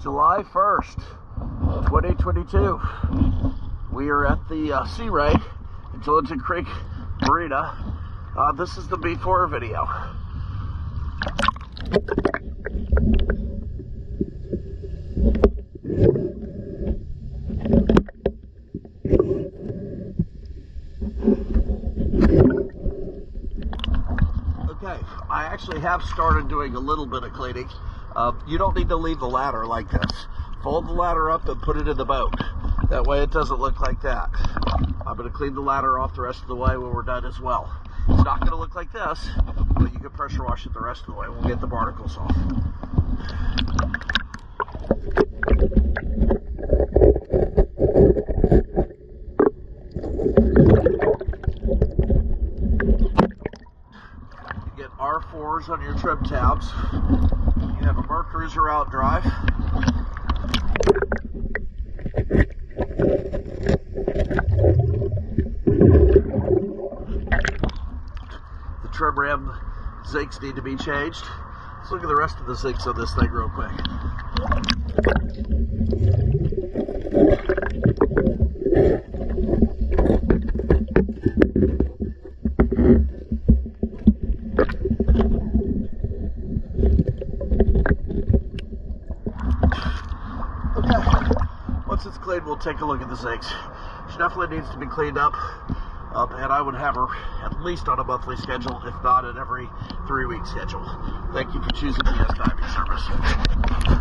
July 1st, 2022. We are at the Searay in Georgia Creek Marina. This is the before video. Okay, I actually have started doing a little bit of cleaning. You don't need to leave the ladder like this. Fold the ladder up and put it in the boat. That way it doesn't look like that. I'm going to clean the ladder off the rest of the way when we're done as well. It's not going to look like this, but you can pressure wash it the rest of the way. We'll get the barnacles off. You get R4s on your trim tabs. You have a Mercruiser out drive. The trim rim zincs need to be changed. Let's look at the rest of the zincs on this thing real quick. Once it's cleaned, we'll take a look at the zincs. She definitely needs to be cleaned up, and I would have her at least on a monthly schedule, if not at every 3-week schedule. Thank you for choosing me as diving service.